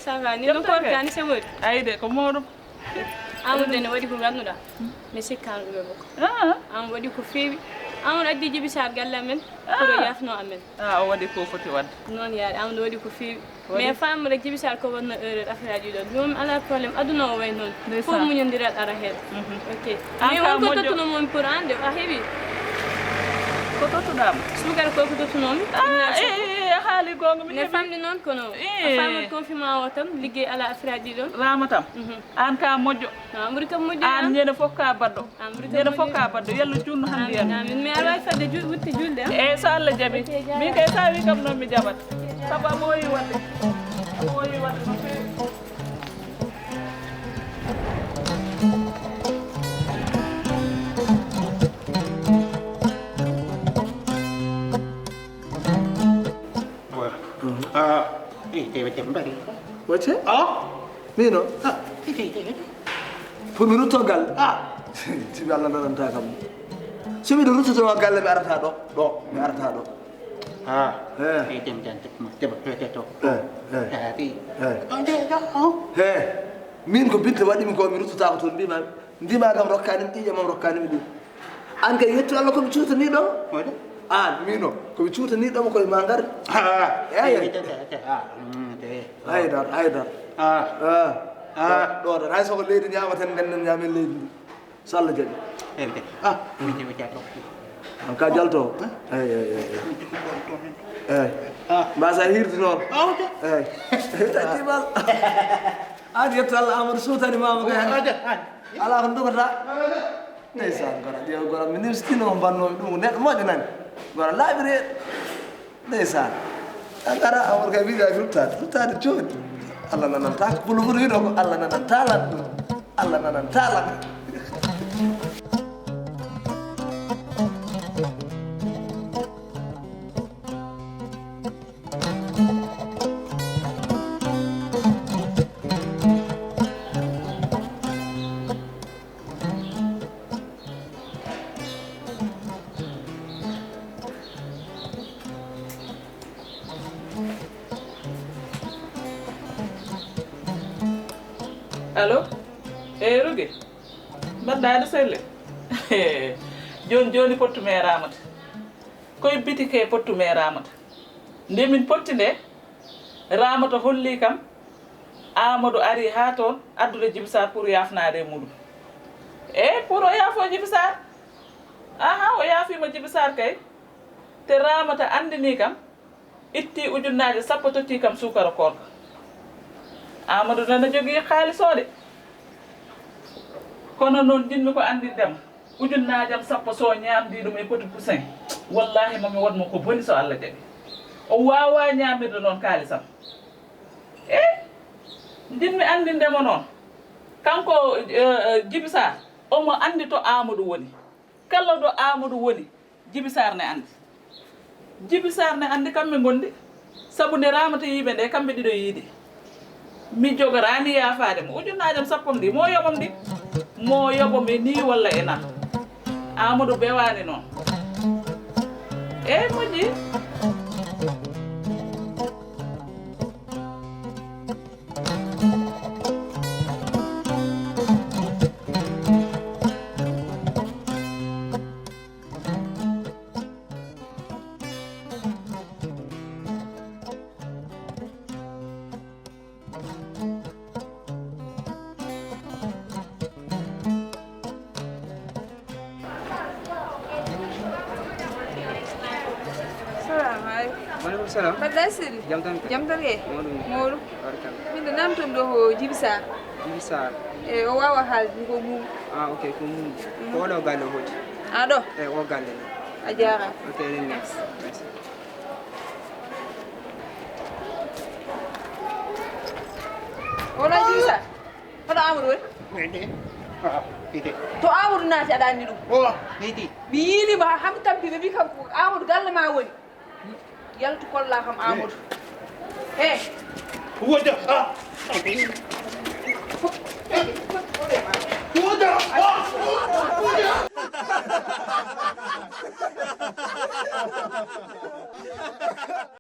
Ça va, ni ko kan se wodi. Ayde ko modum. Amude ne wadi ko ganduda. Me sikkan be boko. Am wadi ko fewi. Amon addi jibi sar galle men ko yafno amen. O wadi ko foti wad. Non yaade am wadi ko fewi. Mais fam rek jibi sar ko wonna heure affaire ji do. Mom ala problème aduna o way non. Fo muñondiral ara hen. OK. Mais on ko totuno mom pour ande a hebi. Ko totudam. Sugar ko totuno mi. Haali gonga mi ne famdi non kono famat confinement o tam liggey ala affaire ji don ramatam an ka mojo muri kam mojo an ñene fokka baddo ñene fokka baddo yalla junnu hande yan amin mi ala fadde wutti julde so Allah jabi mi kay sa wi kam non mi jabat saba moyi wadde no fewi What's it? Mino? For me to gal. Ti Allah nan ta kam. So mi do rutu to gal be arata do be arata do. Tem to. Min ko bitte wadi mi ko mi rutu ta ko to ndima gam rokkani dije mam rokkani mi di. An kay yettu Allah ko mi cuuta ni do? Mino ko mi cuuta ni do ko e mangar. Haydar ɗo ɗon hay soko leydi ñamaten ganden ñamen leydi ndi so Allah jaɓi an ka jalto eyyi mbasa hirde noon eyyi tatimal an yetto Allah Amadou suutani mama kay ala ko dogota ndeysan gora ƴeew gora mi nimsitino ko mbannomi ɗum ko neɗɗo moƴƴanani gora laaɓire ndeysan an gara Amadou kay wiiɗaki ruttade joni Allah nanan tak bulu wido ko Allah nanan talan Allah nanan talan Allo Rogue mbaɗɗa aɗa selle joni pottu me ramata koye bitike pottu me ramata nde min potti nde ramata holli kam Amadou ari ha toon addude Djiby Sarr pour yafnade e muɗum pour o yaafo Djiby Sarr o yaafima Djiby Sarr kay te ramata andini kam itti ujunnaje sappo totti kam sukara korka Amadou nana jogui haalisode kono noon jinmi ko andirdema ujunnajam sappo so ñamdi ɗum e poti poussin wallahi mami wonmo ko boni so Allah jaɓi o wawa ñamirde noon kaalisam jinmi andindemo noon kanko Djiby Sarr omo andi to Amadou woni kala ɗo Amadou woni Djiby Sarr ne andi Djiby Sarr ne andi kamɓe gondi saabu nde ramata yiɓe nde kamɓe ɗiɗo yiide mi jogorani yaafade mo ujunnajam sappom ndi mo yoɓom ndi mo yoɓom e ni walla e na Amadou bewani noon moƴƴi Salam. Badda Siri. Jam tan ke. Modou. Min namtum do ho Djiby Sarr. O wawa haalde ko mum. Ah, okay. Ko wala galle hoti. Ado. O galle. A jara. Okay, then next. Merci. Wala jisa. Hoɗo Amadou woni? Wede. Ite. To Amadou naati aɗa anndi ɗum. Oh, iti. Mi yiinima ham tampi ɓe mbi kam Amadou galle ma woni. Yaltu kolla kam Amadou. He. Wode. Ah.